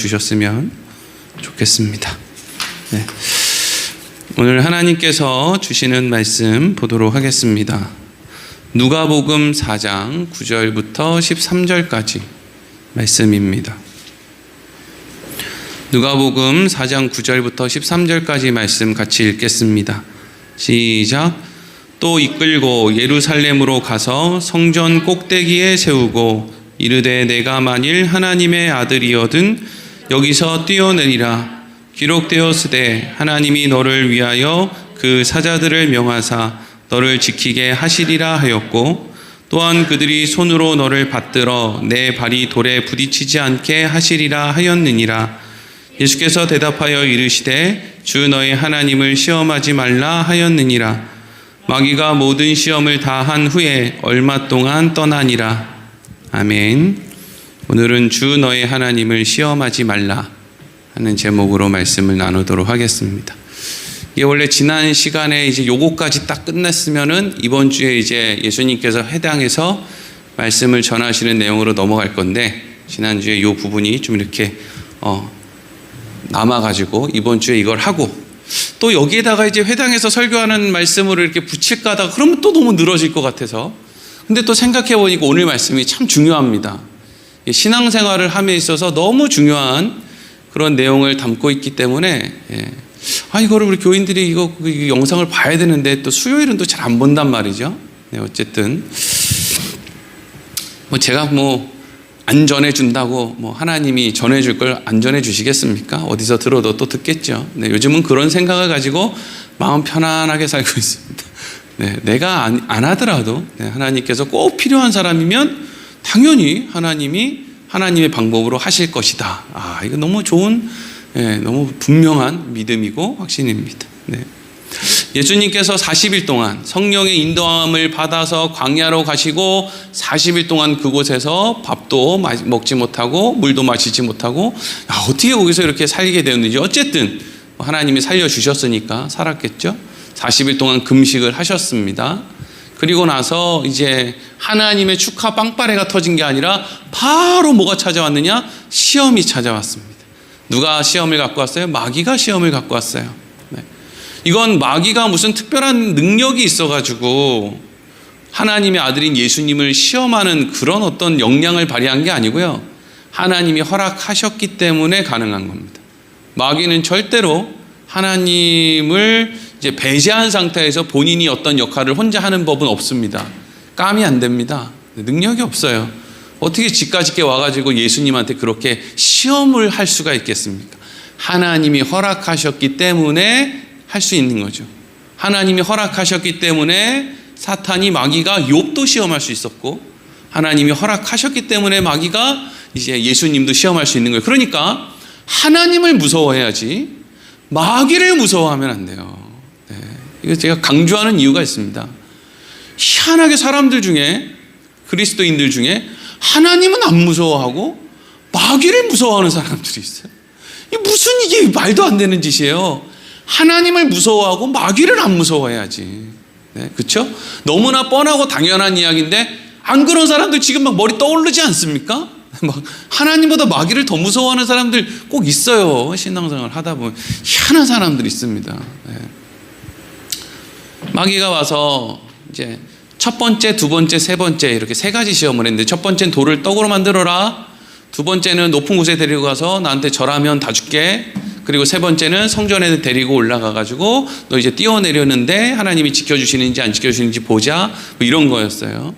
주셨으면 좋겠습니다. 네. 오늘 하나님께서 주시는 말씀 보도록 하겠습니다. 누가복음 4장 9절부터 13절까지 말씀입니다. 누가복음 4장 9절부터 13절까지 말씀 같이 읽겠습니다. 시작. 또 이끌고 예루살렘으로 가서 성전 꼭대기에 세우고 이르되 내가 만일 하나님의 아들이거든 여기서 뛰어내리라. 기록되었으되 하나님이 너를 위하여 그 사자들을 명하사 너를 지키게 하시리라 하였고 또한 그들이 손으로 너를 받들어 내 발이 돌에 부딪히지 않게 하시리라 하였느니라. 예수께서 대답하여 이르시되 주 너의 하나님을 시험하지 말라 하였느니라. 마귀가 모든 시험을 다 한 후에 얼마 동안 떠나니라. 아멘. 오늘은 주 너의 하나님을 시험하지 말라 하는 제목으로 말씀을 나누도록 하겠습니다. 이게 원래 지난 시간에 이제 요거까지 딱 끝났으면은 이번 주에 이제 예수님께서 회당에서 말씀을 전하시는 내용으로 넘어갈 건데 지난주에 요 부분이 좀 이렇게 남아가지고 이번 주에 이걸 하고 또 여기에다가 이제 회당에서 설교하는 말씀으로 이렇게 붙일까 하다가 그러면 또 너무 늘어질 것 같아서 근데 또 생각해 보니까 오늘 말씀이 참 중요합니다. 신앙생활을 함에 있어서 너무 중요한 그런 내용을 담고 있기 때문에 이거를 우리 교인들이 이거 영상을 봐야 되는데 또 수요일은 또 잘 안 본단 말이죠. 네, 어쨌든 제가 안 전해준다고 하나님이 전해줄 걸 안 전해주시겠습니까? 어디서 들어도 또 듣겠죠. 네, 요즘은 그런 생각을 가지고 마음 편안하게 살고 있습니다. 네, 내가 안 하더라도 하나님께서 꼭 필요한 사람이면 당연히 하나님의 방법으로 하실 것이다. 이거 너무 좋은, 너무 분명한 믿음이고 확신입니다. 네. 예수님께서 40일 동안 성령의 인도함을 받아서 광야로 가시고 40일 동안 그곳에서 밥도 먹지 못하고 물도 마시지 못하고 어떻게 거기서 이렇게 살게 되었는지 어쨌든 하나님이 살려주셨으니까 살았겠죠. 40일 동안 금식을 하셨습니다. 그리고 나서 이제 하나님의 축하 빵빠레가 터진 게 아니라 바로 뭐가 찾아왔느냐? 시험이 찾아왔습니다. 누가 시험을 갖고 왔어요? 마귀가 시험을 갖고 왔어요. 네. 이건 마귀가 무슨 특별한 능력이 있어가지고 하나님의 아들인 예수님을 시험하는 그런 어떤 역량을 발휘한 게 아니고요. 하나님이 허락하셨기 때문에 가능한 겁니다. 마귀는 절대로 하나님을 이제 배제한 상태에서 본인이 어떤 역할을 혼자 하는 법은 없습니다. 감이 안 됩니다. 능력이 없어요. 어떻게 지까짓게 와가지고 예수님한테 그렇게 시험을 할 수가 있겠습니까? 하나님이 허락하셨기 때문에 할 수 있는 거죠. 하나님이 허락하셨기 때문에 사탄이 마귀가 욥도 시험할 수 있었고 하나님이 허락하셨기 때문에 마귀가 이제 예수님도 시험할 수 있는 거예요. 그러니까 하나님을 무서워해야지 마귀를 무서워하면 안 돼요. 네. 이거 제가 강조하는 이유가 있습니다. 희한하게 사람들 중에 그리스도인들 중에 하나님은 안 무서워하고 마귀를 무서워하는 사람들이 있어요. 이게 말도 안 되는 짓이에요. 하나님을 무서워하고 마귀를 안 무서워해야지. 네, 그렇죠? 너무나 뻔하고 당연한 이야기인데 안 그런 사람들 지금 막 머리 떠오르지 않습니까? 막 하나님보다 마귀를 더 무서워하는 사람들 꼭 있어요. 신앙생활 하다 보면 희한한 사람들이 있습니다. 네. 마귀가 와서 이제 첫 번째, 두 번째, 세 번째 이렇게 세 가지 시험을 했는데 첫 번째는 돌을 떡으로 만들어라. 두 번째는 높은 곳에 데리고 가서 나한테 절하면 다 줄게. 그리고 세 번째는 성전에 데리고 올라가가지고 너 이제 뛰어내렸는데 하나님이 지켜주시는지 안 지켜주시는지 보자. 이런 거였어요.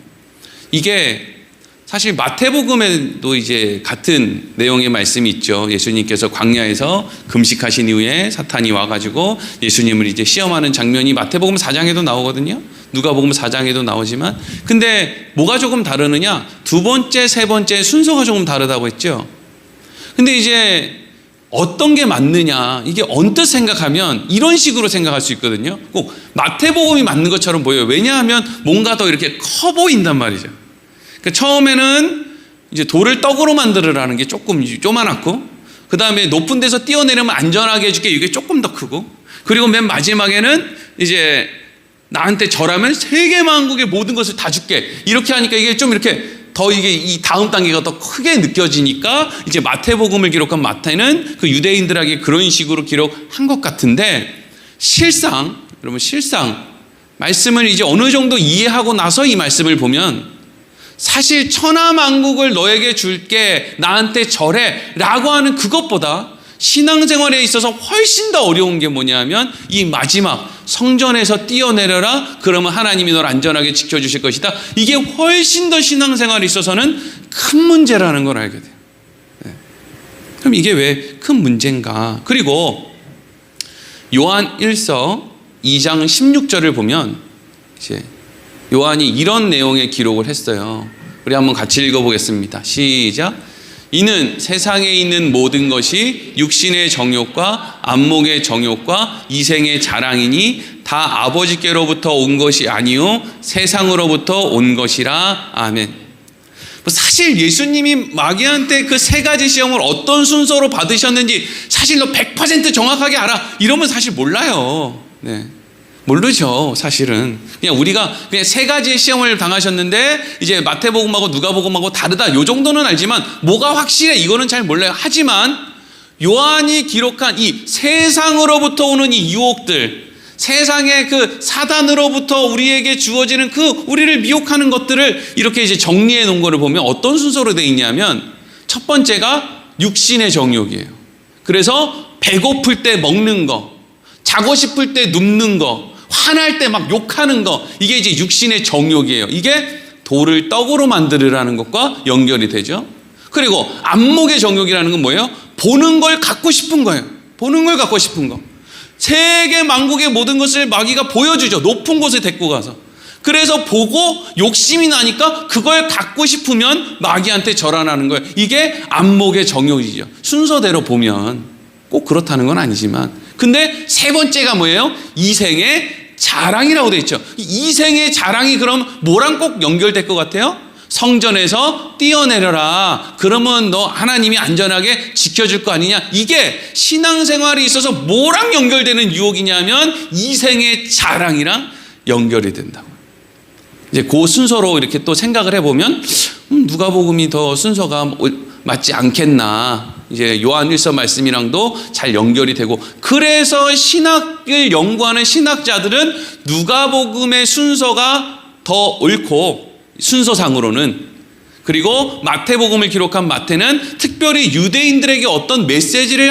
이게 사실 마태복음에도 이제 같은 내용의 말씀이 있죠. 예수님께서 광야에서 금식하신 이후에 사탄이 와가지고 예수님을 이제 시험하는 장면이 마태복음 4장에도 나오거든요. 누가복음 4장에도 나오지만 근데 뭐가 조금 다르느냐? 두 번째, 세 번째 순서가 조금 다르다고 했죠. 근데 이제 어떤 게 맞느냐? 이게 언뜻 생각하면 이런 식으로 생각할 수 있거든요. 꼭 마태복음이 맞는 것처럼 보여요. 왜냐하면 뭔가 더 이렇게 커 보인단 말이죠. 그러니까 처음에는 이제 돌을 떡으로 만들으라는 게 조금 조그맣고 그 다음에 높은 데서 뛰어내리면 안전하게 해줄게 이게 조금 더 크고 그리고 맨 마지막에는 이제 나한테 절하면 세계 만국의 모든 것을 다 줄게 이렇게 하니까 이게 좀 이렇게 더 이게 이 다음 단계가 더 크게 느껴지니까 이제 마태복음을 기록한 마태는 그 유대인들에게 그런 식으로 기록한 것 같은데, 여러분 실상 말씀을 이제 어느 정도 이해하고 나서 이 말씀을 보면 사실 천하만국을 너에게 줄게, 나한테 절해 라고 하는 그것보다 신앙생활에 있어서 훨씬 더 어려운 게 뭐냐면 이 마지막 성전에서 뛰어내려라, 그러면 하나님이 널 안전하게 지켜주실 것이다. 이게 훨씬 더 신앙생활에 있어서는 큰 문제라는 걸 알게 돼요. 네. 그럼 이게 왜 큰 문제인가? 그리고 요한 1서 2장 16절을 보면 이제 요한이 이런 내용의 기록을 했어요. 우리 한번 같이 읽어보겠습니다. 시작. 이는 세상에 있는 모든 것이 육신의 정욕과 안목의 정욕과 이생의 자랑이니 다 아버지께로부터 온 것이 아니요 세상으로부터 온 것이라. 아멘. 사실 예수님이 마귀한테 그 세 가지 시험을 어떤 순서로 받으셨는지 사실 너 100% 정확하게 알아 이러면 사실 몰라요. 네. 모르죠. 사실은 그냥 우리가 그냥 세 가지의 시험을 당하셨는데 이제 마태복음하고 누가복음하고 다르다 요 정도는 알지만 뭐가 확실해 이거는 잘 몰라요. 하지만 요한이 기록한 이 세상으로부터 오는 이 유혹들, 세상의 그 사단으로부터 우리에게 주어지는 그 우리를 미혹하는 것들을 이렇게 이제 정리해 놓은 거를 보면 어떤 순서로 돼 있냐면, 첫 번째가 육신의 정욕이에요. 그래서 배고플 때 먹는 거, 자고 싶을 때 눕는 거, 화날 때 막 욕하는 거, 이게 이제 육신의 정욕이에요. 이게 돌을 떡으로 만들으라는 것과 연결이 되죠. 그리고 안목의 정욕이라는 건 뭐예요? 보는 걸 갖고 싶은 거예요. 보는 걸 갖고 싶은 거. 세계 만국의 모든 것을 마귀가 보여주죠. 높은 곳에 데리고 가서. 그래서 보고 욕심이 나니까 그걸 갖고 싶으면 마귀한테 절하는 거예요. 이게 안목의 정욕이죠. 순서대로 보면 꼭 그렇다는 건 아니지만. 근데 세 번째가 뭐예요? 이생의 자랑이라고 돼 있죠. 이생의 자랑이 그럼 뭐랑 꼭 연결될 것 같아요? 성전에서 뛰어내려라. 그러면 너 하나님이 안전하게 지켜줄 거 아니냐. 이게 신앙생활에 있어서 뭐랑 연결되는 유혹이냐면 이생의 자랑이랑 연결이 된다고. 이제 그 순서로 이렇게 또 생각을 해보면 누가복음이 더 순서가 맞지 않겠나. 이제 요한 1서 말씀이랑도 잘 연결이 되고, 그래서 신학을 연구하는 신학자들은 누가복음의 순서가 더 옳고 순서상으로는, 그리고 마태복음을 기록한 마태는 특별히 유대인들에게 어떤 메시지를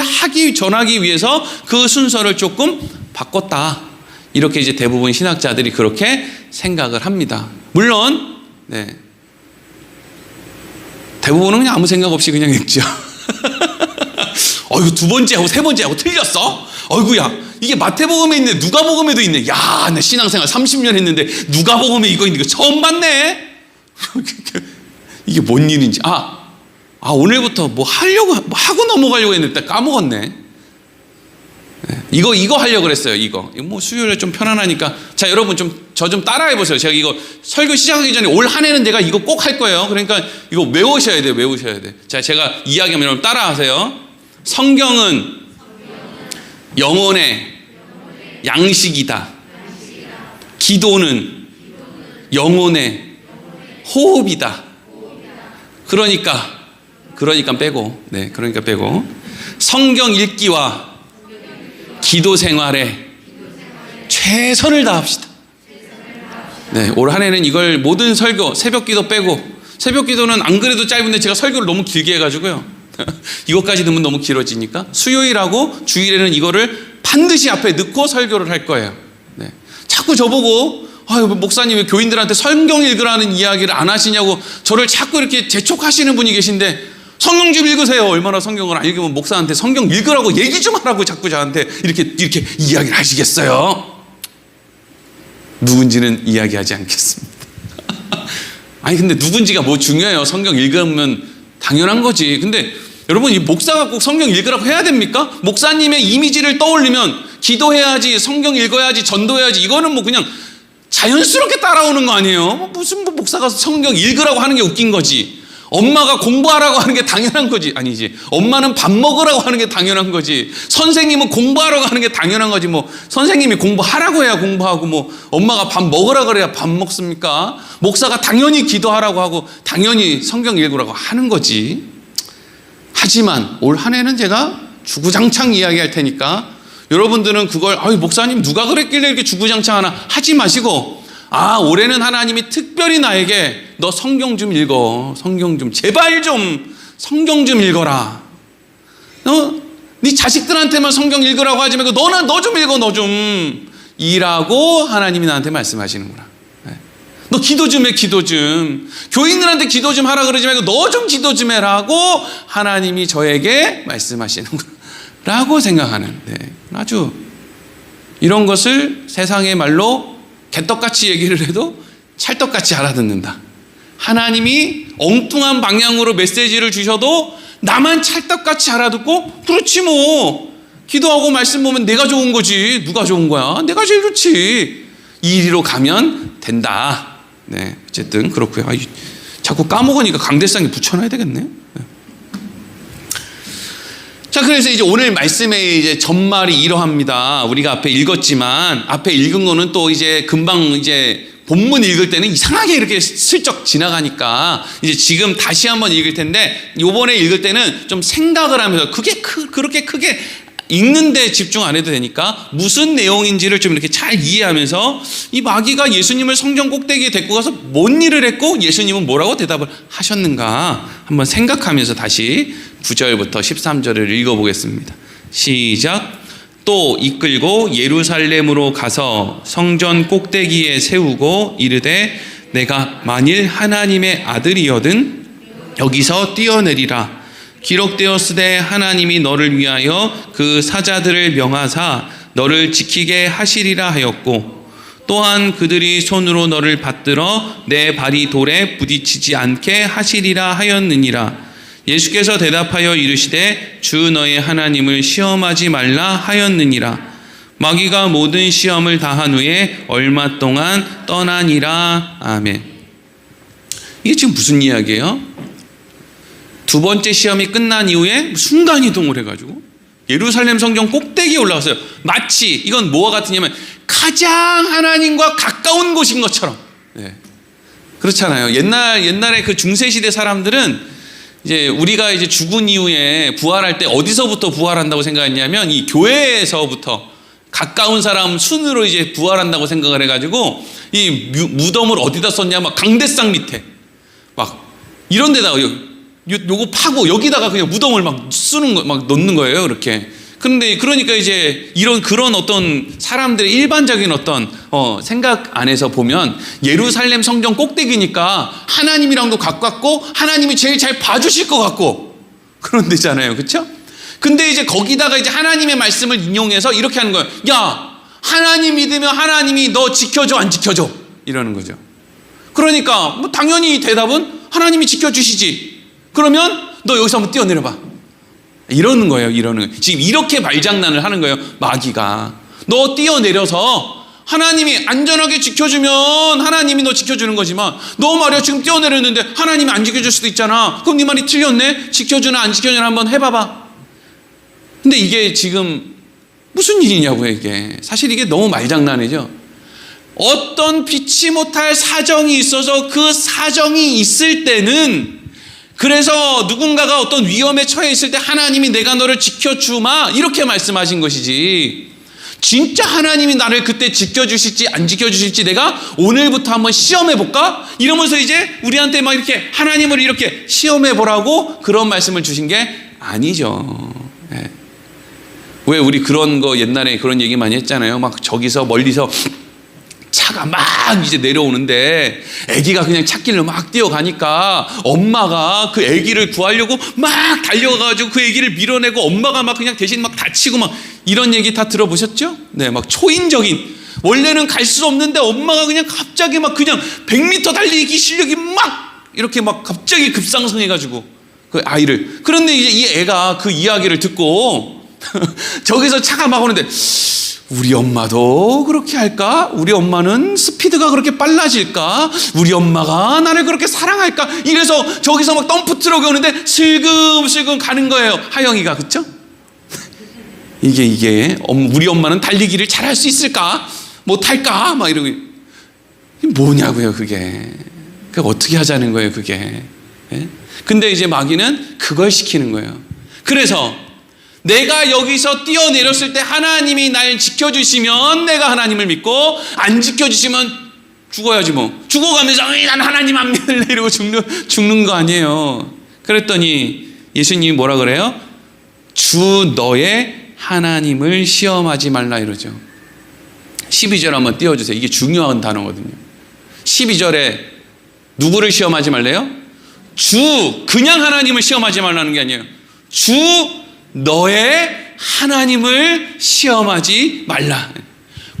전하기 위해서 그 순서를 조금 바꿨다. 이렇게 이제 대부분 신학자들이 그렇게 생각을 합니다. 물론 네. 대부분은 그냥 아무 생각 없이 그냥 읽죠. 어이구, 두 번째하고 세 번째하고 틀렸어? 어이구야, 이게 마태복음에 있네, 누가복음에도 있네. 야, 나 신앙생활 30년 했는데 누가복음에 이거 있는 거 처음 봤네. 이게 뭔 일인지. 오늘부터 뭐 하고 넘어가려고 했는데 까먹었네. 이거 하려고 그랬어요. 이거 뭐 수요일에 좀 편안하니까. 자, 여러분 저 좀 따라해 보세요. 제가 이거 설교 시작하기 전에 올 한 해는 내가 이거 꼭 할 거예요. 그러니까 이거 외우셔야 돼. 자, 제가 이야기하면 여러분 따라하세요. 성경은 영혼의 양식이다. 기도는 영혼의 호흡이다. 그러니까 빼고. 네, 그러니까 빼고. 성경 읽기와 기도 생활에 최선을 다합시다. 네, 올 한 해는 이걸 모든 설교, 새벽 기도 빼고, 새벽 기도는 안 그래도 짧은데 제가 설교를 너무 길게 해가지고요. 이것까지 넣으면 너무 길어지니까 수요일하고 주일에는 이거를 반드시 앞에 넣고 설교를 할 거예요. 네. 자꾸 저보고 목사님 왜 교인들한테 성경 읽으라는 이야기를 안 하시냐고 저를 자꾸 이렇게 재촉하시는 분이 계신데, 성경 좀 읽으세요. 얼마나 성경을 안 읽으면 목사한테 성경 읽으라고 얘기 좀 하라고 자꾸 저한테 이렇게 이야기를 하시겠어요? 누군지는 이야기하지 않겠습니다. 아니 근데 누군지가 뭐 중요해요. 성경 읽으면 당연한 거지. 근데 여러분, 이 목사가 꼭 성경 읽으라고 해야 됩니까? 목사님의 이미지를 떠올리면 기도해야지, 성경 읽어야지, 전도해야지, 이거는 뭐 그냥 자연스럽게 따라오는 거 아니에요? 무슨 목사가 성경 읽으라고 하는 게 웃긴 거지. 엄마가 공부하라고 하는 게 당연한 거지. 아니지. 엄마는 밥 먹으라고 하는 게 당연한 거지. 선생님은 공부하라고 하는 게 당연한 거지. 뭐 선생님이 공부하라고 해야 공부하고 뭐 엄마가 밥 먹으라 그래야 밥 먹습니까? 목사가 당연히 기도하라고 하고 당연히 성경 읽으라고 하는 거지. 하지만 올 한 해는 제가 주구장창 이야기할 테니까 여러분들은 그걸 목사님 누가 그랬길래 이렇게 주구장창 하나 하지 마시고, 올해는 하나님이 특별히 나에게 너 성경 좀 읽어. 성경 좀 제발 좀 성경 좀 읽어라. 네 자식들한테만 성경 읽으라고 하지 말고 너 좀 읽어. 너 좀 이라고 하나님이 나한테 말씀하시는구나. 너 기도 좀 해. 기도 좀. 교인들한테 기도 좀 하라 그러지 말고 너 좀 기도 좀 해라고 하나님이 저에게 말씀하시는구나 라고 생각하는, 아주 이런 것을 세상의 말로 개떡같이 얘기를 해도 찰떡같이 알아듣는다. 하나님이 엉뚱한 방향으로 메시지를 주셔도 나만 찰떡같이 알아듣고, 그렇지 뭐 기도하고 말씀 보면 내가 좋은 거지 누가 좋은 거야. 내가 제일 좋지. 이 이리로 가면 된다. 어쨌든 그렇고요. 자꾸 까먹으니까 강대상에 붙여놔야 되겠네. 자, 그래서 이제 오늘 말씀의 이제 전말이 이러합니다. 우리가 앞에 읽었지만, 앞에 읽은 거는 또 이제 금방 이제 본문 읽을 때는 이상하게 이렇게 슬쩍 지나가니까 이제 지금 다시 한번 읽을 텐데, 요번에 읽을 때는 좀 생각을 하면서 그렇게 크게 읽는데 집중 안 해도 되니까 무슨 내용인지를 좀 이렇게 잘 이해하면서, 이 마귀가 예수님을 성전 꼭대기에 데리고 가서 뭔 일을 했고 예수님은 뭐라고 대답을 하셨는가 한번 생각하면서 다시 9절부터 13절을 읽어보겠습니다. 시작. 또 이끌고 예루살렘으로 가서 성전 꼭대기에 세우고 이르되 내가 만일 하나님의 아들이여든 여기서 뛰어내리라. 기록되었으되 하나님이 너를 위하여 그 사자들을 명하사 너를 지키게 하시리라 하였고, 또한 그들이 손으로 너를 받들어 내 발이 돌에 부딪히지 않게 하시리라 하였느니라. 예수께서 대답하여 이르시되 주 너의 하나님을 시험하지 말라 하였느니라. 마귀가 모든 시험을 다한 후에 얼마 동안 떠나니라. 아멘. 이게 지금 무슨 이야기예요? 두 번째 시험이 끝난 이후에 순간이동을 해가지고 예루살렘 성전 꼭대기에 올라갔어요. 마치 이건 뭐와 같으냐면 가장 하나님과 가까운 곳인 것처럼. 그렇잖아요. 옛날에 그 중세시대 사람들은 이제 우리가 이제 죽은 이후에 부활할 때 어디서부터 부활한다고 생각했냐면 이 교회에서부터 가까운 사람 순으로 이제 부활한다고 생각을 해가지고 이 무덤을 어디다 썼냐, 막 강대상 밑에 막 이런 데다가 요거 파고 여기다가 그냥 무덤을 막 넣는 거예요. 이렇게. 그런데 그러니까 이제 그런 어떤 사람들의 일반적인 어떤 생각 안에서 보면 예루살렘 성전 꼭대기니까 하나님이랑도 가깝고 하나님이 제일 잘 봐주실 것 같고 그런 데잖아요. 그렇죠? 근데 이제 거기다가 이제 하나님의 말씀을 인용해서 이렇게 하는 거예요. 야, 하나님 믿으면 하나님이 너 지켜줘 안 지켜줘? 이러는 거죠. 그러니까 뭐 당연히 대답은 하나님이 지켜주시지. 그러면 너 여기서 한번 뛰어내려봐. 이러는 거예요. 지금 이렇게 말장난을 하는 거예요. 마귀가. 너 뛰어내려서 하나님이 안전하게 지켜주면 하나님이 너 지켜주는 거지만 너 말이야 지금 뛰어내렸는데 하나님이 안 지켜줄 수도 있잖아. 그럼 네 말이 틀렸네. 지켜주나 안 지켜주나 한번 해봐봐. 근데 이게 지금 무슨 일이냐고요. 이게 사실 이게 너무 말장난이죠. 어떤 피치 못할 사정이 있어서 그 사정이 있을 때는, 그래서 누군가가 어떤 위험에 처해 있을 때 하나님이 내가 너를 지켜주마 이렇게 말씀하신 것이지, 진짜 하나님이 나를 그때 지켜주실지 안 지켜주실지 내가 오늘부터 한번 시험해볼까? 이러면서 이제 우리한테 막 이렇게 하나님을 이렇게 시험해보라고 그런 말씀을 주신 게 아니죠. 왜 우리 그런 거 옛날에 그런 얘기 많이 했잖아요. 막 저기서 멀리서 차가 막 이제 내려오는데 아기가 그냥 찻길로 막 뛰어가니까 엄마가 그 아기를 구하려고 막 달려가가지고 그 아기를 밀어내고 엄마가 막 그냥 대신 막 다치고 막 이런 얘기 다 들어보셨죠? 막 초인적인, 원래는 갈 수 없는데 엄마가 그냥 갑자기 막 그냥 100m 달리기 실력이 막 이렇게 막 갑자기 급상승해가지고 그 아이를, 그런데 이제 이 애가 그 이야기를 듣고 저기서 차가 막 오는데 우리 엄마도 그렇게 할까? 우리 엄마는 스피드가 그렇게 빨라질까? 우리 엄마가 나를 그렇게 사랑할까? 이래서 저기서 막 덤프트럭이 오는데 슬금슬금 가는 거예요. 하영이가. 그쵸? 이게 우리 엄마는 달리기를 잘할 수 있을까? 못할까? 막 이러고. 뭐냐고요 그게. 어떻게 하자는 거예요 그게. 예? 근데 이제 마귀는 그걸 시키는 거예요. 그래서 내가 여기서 뛰어내렸을 때 하나님이 날 지켜주시면 내가 하나님을 믿고, 안 지켜주시면 죽어야지 뭐. 죽어가면서 난 하나님 안 믿을래 이러고 죽는 거 아니에요. 그랬더니 예수님이 뭐라 그래요? 주 너의 하나님을 시험하지 말라 이러죠. 12절 한번 띄워주세요. 이게 중요한 단어거든요. 12절에 누구를 시험하지 말래요? 주, 그냥 하나님을 시험하지 말라는 게 아니에요. 주 너의 하나님을 시험하지 말라.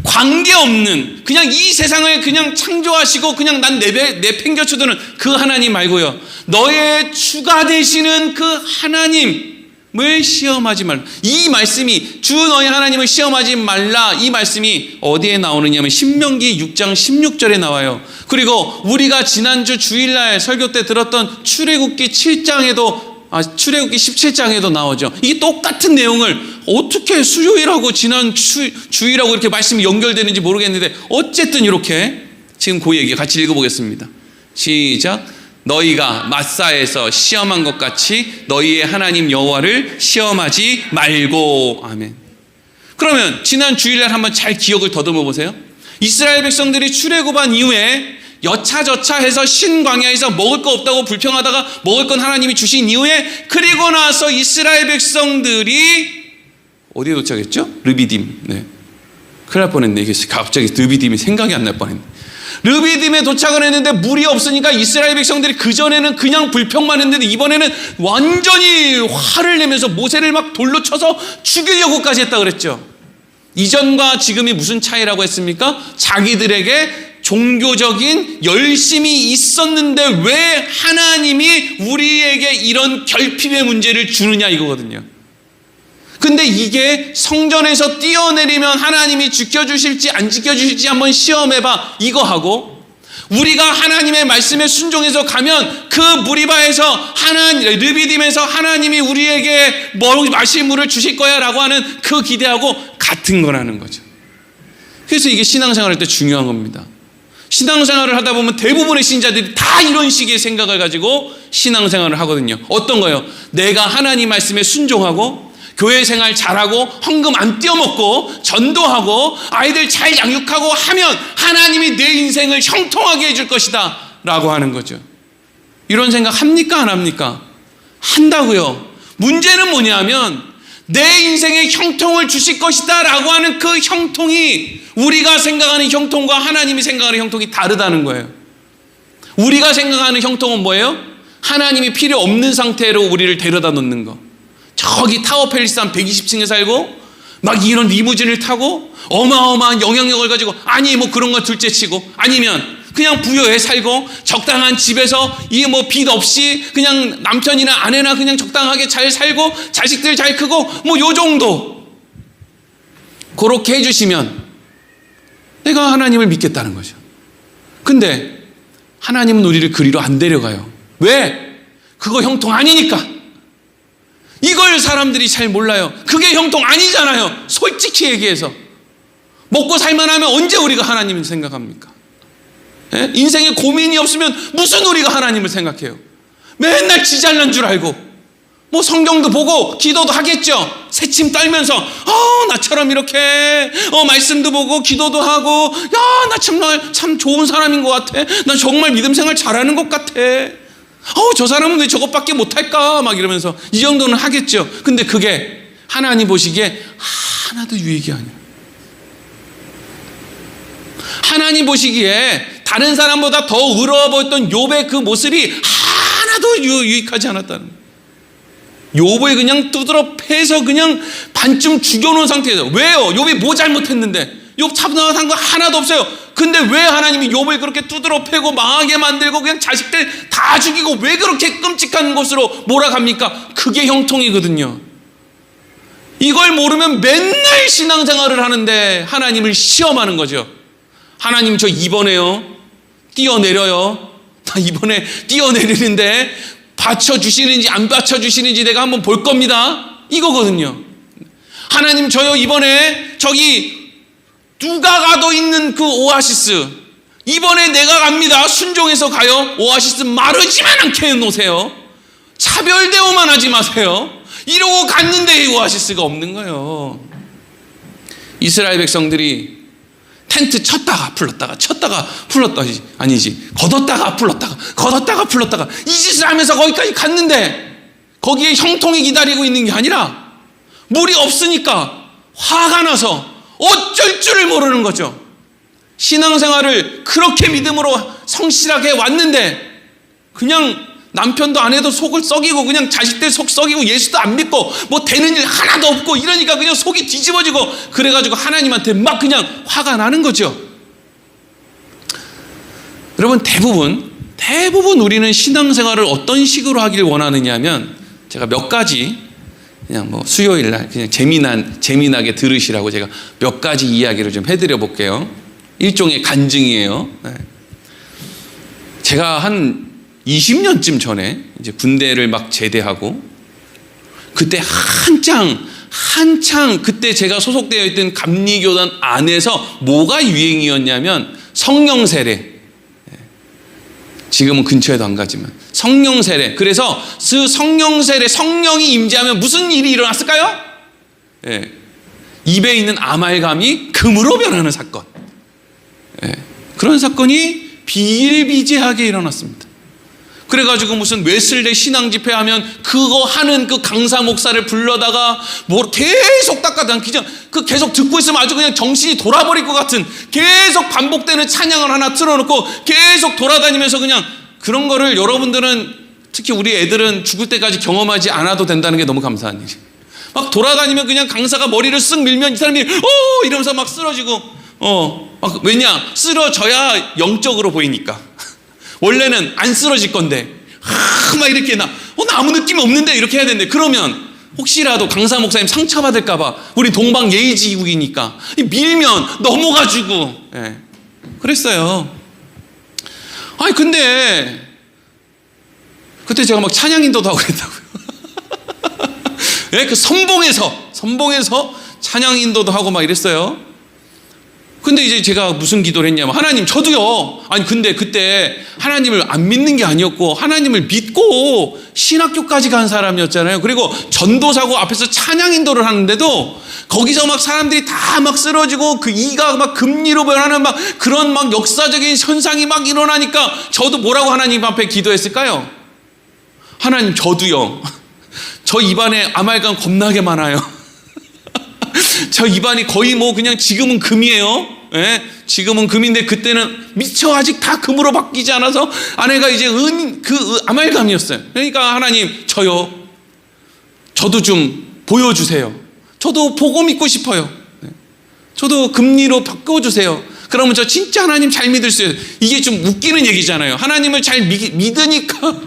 관계없는, 그냥 이 세상을 그냥 창조하시고 그냥 난 내팽겨쳐두는 그 하나님 말고요, 너의 주가 되시는 그 하나님을 시험하지 말라. 이 말씀이 주 너의 하나님을 시험하지 말라, 이 말씀이 어디에 나오느냐면 신명기 6장 16절에 나와요. 그리고 우리가 지난주 주일날 설교 때 들었던 출애굽기 7장에도 출애굽기 17장에도 나오죠. 이게 똑같은 내용을 어떻게 수요일하고 지난 주일하고 이렇게 말씀이 연결되는지 모르겠는데 어쨌든 이렇게 지금 그 얘기 같이 읽어보겠습니다. 시작. 너희가 마사에서 시험한 것 같이 너희의 하나님 여호와를 시험하지 말고. 아멘. 그러면 지난 주일날 한번 잘 기억을 더듬어 보세요. 이스라엘 백성들이 출애굽한 이후에 여차저차해서 신광야에서 먹을 거 없다고 불평하다가 먹을 건 하나님이 주신 이후에, 그리고 나서 이스라엘 백성들이 어디에 도착했죠? 르비딤. 네. 큰일 날 뻔했네. 이게 갑자기 르비딤이 생각이 안 날 뻔했네. 르비딤에 도착을 했는데 물이 없으니까 이스라엘 백성들이 그전에는 그냥 불평만 했는데 이번에는 완전히 화를 내면서 모세를 막 돌로 쳐서 죽이려고까지 했다 그랬죠. 이전과 지금이 무슨 차이라고 했습니까? 자기들에게 종교적인 열심이 있었는데 왜 하나님이 우리에게 이런 결핍의 문제를 주느냐 이거거든요. 근데 이게 성전에서 뛰어내리면 하나님이 지켜주실지 안 지켜주실지 한번 시험해봐 이거 하고, 우리가 하나님의 말씀에 순종해서 가면 그 무리바에서 르비딤에서 하나님이 우리에게 마실 물을 주실 거야 라고 하는 그 기대하고 같은 거라는 거죠. 그래서 이게 신앙생활 할 때 중요한 겁니다. 신앙생활을 하다 보면 대부분의 신자들이 다 이런 식의 생각을 가지고 신앙생활을 하거든요. 어떤 거요? 내가 하나님 말씀에 순종하고 교회 생활 잘하고 헌금 안 떼어먹고 전도하고 아이들 잘 양육하고 하면 하나님이 내 인생을 형통하게 해줄 것이다 라고 하는 거죠. 이런 생각 합니까 안 합니까? 한다고요. 문제는 뭐냐면 내 인생에 형통을 주실 것이다 라고 하는 그 형통이 우리가 생각하는 형통과 하나님이 생각하는 형통이 다르다는 거예요. 우리가 생각하는 형통은 뭐예요? 하나님이 필요 없는 상태로 우리를 데려다 놓는 거. 저기 타워 팰리스 한 120층에 살고 막 이런 리무진을 타고 어마어마한 영향력을 가지고, 아니 뭐 그런 거 둘째 치고, 아니면 그냥 부여에 살고 적당한 집에서 이 뭐 빚 없이 그냥 남편이나 아내나 그냥 적당하게 잘 살고 자식들 잘 크고 뭐 요 정도 그렇게 해주시면 내가 하나님을 믿겠다는 거죠. 근데 하나님은 우리를 그리로 안 데려가요. 왜? 그거 형통 아니니까. 이걸 사람들이 잘 몰라요. 그게 형통 아니잖아요. 솔직히 얘기해서 먹고 살만하면 언제 우리가 하나님을 생각합니까? 예? 인생에 고민이 없으면 무슨 우리가 하나님을 생각해요? 맨날 지 잘난 줄 알고 뭐 성경도 보고 기도도 하겠죠. 새침 떨면서 나처럼 이렇게 말씀도 보고 기도도 하고, 야 나 참 좋은 사람인 것 같아. 나 정말 믿음 생활 잘하는 것 같아. 저 사람은 왜 저것밖에 못할까 막 이러면서 이 정도는 하겠죠. 근데 그게 하나님 보시기에 하나도 유익이 아니에요. 하나님 보시기에 다른 사람보다 더 의로워 보였던 욥의 그 모습이 하나도 유익하지 않았다는 거예요. 욥을 그냥 두드러 패서 그냥 반쯤 죽여놓은 상태에서. 왜요? 욥이 뭐 잘못했는데? 욥 참나한 거 하나도 없어요. 근데 왜 하나님이 욥을 그렇게 두드러 패고 망하게 만들고 그냥 자식들 다 죽이고 왜 그렇게 끔찍한 곳으로 몰아갑니까? 그게 형통이거든요. 이걸 모르면 맨날 신앙생활을 하는데 하나님을 시험하는 거죠. 하나님, 저 이번에요 뛰어내려요. 나 이번에 뛰어내리는데 받쳐주시는지 안 받쳐주시는지 내가 한번 볼 겁니다. 이거거든요. 하나님, 저요 이번에 저기 누가 가도 있는 그 오아시스, 이번에 내가 갑니다. 순종해서 가요. 오아시스 마르지만 않게 해놓으세요. 차별 대우만 하지 마세요. 이러고 갔는데 오아시스가 없는 거예요. 이스라엘 백성들이 텐트 쳤다가 풀렀다가 쳤다가 풀렀다가 아니지 걷었다가 풀렀다가 걷었다가 풀렀다가 이 짓을 하면서 거기까지 갔는데 거기에 형통이 기다리고 있는 게 아니라 물이 없으니까 화가 나서 어쩔 줄을 모르는 거죠. 신앙생활을 그렇게 믿음으로 성실하게 왔는데 그냥 남편도 아내도 속을 썩이고 그냥 자식들 속 썩이고 예수도 안 믿고 뭐 되는 일 하나도 없고 이러니까 그냥 속이 뒤집어지고 그래가지고 하나님한테 막 그냥 화가 나는 거죠. 여러분, 대부분 우리는 신앙생활을 어떤 식으로 하길 원하느냐 하면 제가 몇 가지 그냥 뭐 수요일 날 그냥 재미나게 들으시라고 제가 몇 가지 이야기를 좀 해드려 볼게요. 일종의 간증이에요. 제가 한 20년쯤 전에 이제 군대를 막 제대하고 그때 한창 그때 제가 소속되어 있던 감리교단 안에서 뭐가 유행이었냐면 성령 세례. 지금은 근처에도 안 가지만 성령 세례. 그래서 그 성령 세례, 성령이 임재하면 무슨 일이 일어났을까요? 입에 있는 아말감이 금으로 변하는 사건. 그런 사건이 비일비재하게 일어났습니다. 그래가지고 무슨 웨슬레 신앙 집회하면 그거 하는 그 강사 목사를 불러다가 뭐 계속 그 계속 듣고 있으면 아주 그냥 정신이 돌아버릴 것 같은 계속 반복되는 찬양을 하나 틀어놓고 계속 돌아다니면서 그냥 그런 거를 여러분들은 특히 우리 애들은 죽을 때까지 경험하지 않아도 된다는 게 너무 감사한 일이에요. 막 돌아다니면 그냥 강사가 머리를 쓱 밀면 이 사람이 이러면서 막 쓰러지고 막 왜냐 쓰러져야 영적으로 보이니까. 원래는 안 쓰러질 건데 막 이렇게 나 아무 느낌이 없는데 이렇게 해야 되는데 그러면 혹시라도 강사 목사님 상처받을까 봐 우리 동방 예의지국이니까 밀면 넘어가지고 그랬어요. 아니 근데 그때 제가 막 찬양 인도도 하고 그랬다고요. 그 선봉에서 찬양 인도도 하고 막 이랬어요. 근데 이제 제가 무슨 기도를 했냐면 하나님 저도요. 아니 근데 그때 하나님을 안 믿는 게 아니었고 하나님을 믿고 신학교까지 간 사람이었잖아요. 그리고 전도사고 앞에서 찬양 인도를 하는데도 거기서 막 사람들이 다 막 쓰러지고 그 이가 막 금리로 변하는 막 그런 막 역사적인 현상이 막 일어나니까 저도 뭐라고 하나님 앞에 기도했을까요? 하나님 저도요. 저 입안에 아말감 겁나게 많아요. 저 입안이 거의 뭐 그냥 지금은 금이에요. 지금은 금인데 그때는 미처 아직 다 금으로 바뀌지 않아서 아내가 이제 아말감이었어요. 그러니까 하나님 저도 좀 보여주세요. 저도 보고 믿고 싶어요. 저도 금리로 바꿔주세요. 그러면 저 진짜 하나님 잘 믿을 수 있어요. 이게 좀 웃기는 얘기잖아요. 하나님을 잘 믿으니까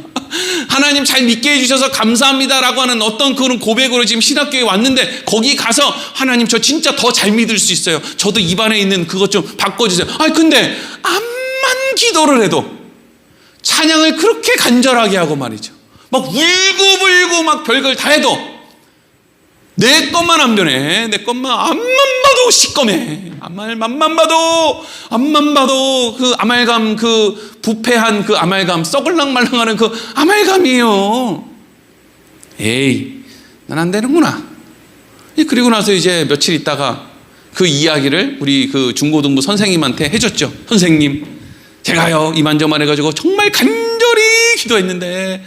하나님 잘 믿게 해주셔서 감사합니다라고 하는 어떤 그런 고백으로 지금 신학교에 왔는데 거기 가서 하나님 저 진짜 더 잘 믿을 수 있어요. 저도 입안에 있는 그것 좀 바꿔주세요. 아니 근데 암만 기도를 해도 찬양을 그렇게 간절하게 하고 말이죠. 막 울고불고 막 별걸 다 해도 내 것만 안 변해. 내 것만 앞만 봐도 시꺼매. 앞만 봐도 그 아말감 그 부패한 그 아말감 썩을랑말랑하는 그 아말감이에요. 에이 난 안 되는구나. 그리고 나서 이제 며칠 있다가 그 이야기를 우리 그 중고등부 선생님한테 해줬죠. 선생님 제가요 이만저만 해가지고 정말 간절히 기도했는데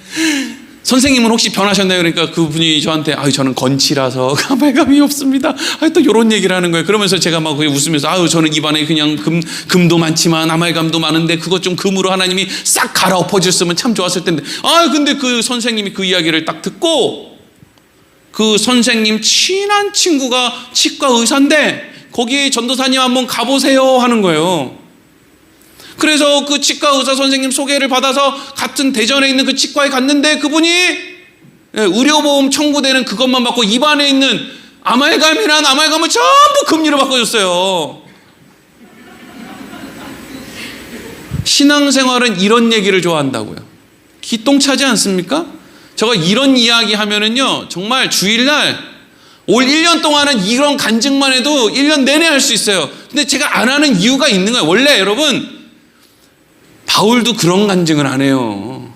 선생님은 혹시 변하셨나요? 그러니까 그분이 저한테 저는 건치라서 아말감이 없습니다. 또 이런 얘기를 하는 거예요. 그러면서 제가 막 웃으면서 저는 입안에 그냥 금도 많지만 아말감도 많은데 그것 좀 금으로 하나님이 싹 갈아엎어 줬으면 참 좋았을 텐데 근데 그 선생님이 그 이야기를 딱 듣고 그 선생님 친한 친구가 치과 의사인데 거기 전도사님 한번 가보세요 하는 거예요. 그래서 그 치과 의사 선생님 소개를 받아서 같은 대전에 있는 그 치과에 갔는데 그분이 의료보험 청구되는 그것만 받고 입안에 있는 아말감이란 아말감을 전부 금리로 바꿔줬어요. 신앙생활은 이런 얘기를 좋아한다고요. 기똥차지 않습니까? 제가 이런 이야기 하면은요, 정말 주일날 올 1년 동안은 이런 간증만 해도 1년 내내 할 수 있어요. 근데 제가 안 하는 이유가 있는 거예요. 원래 여러분, 바울도 그런 간증을 안 해요.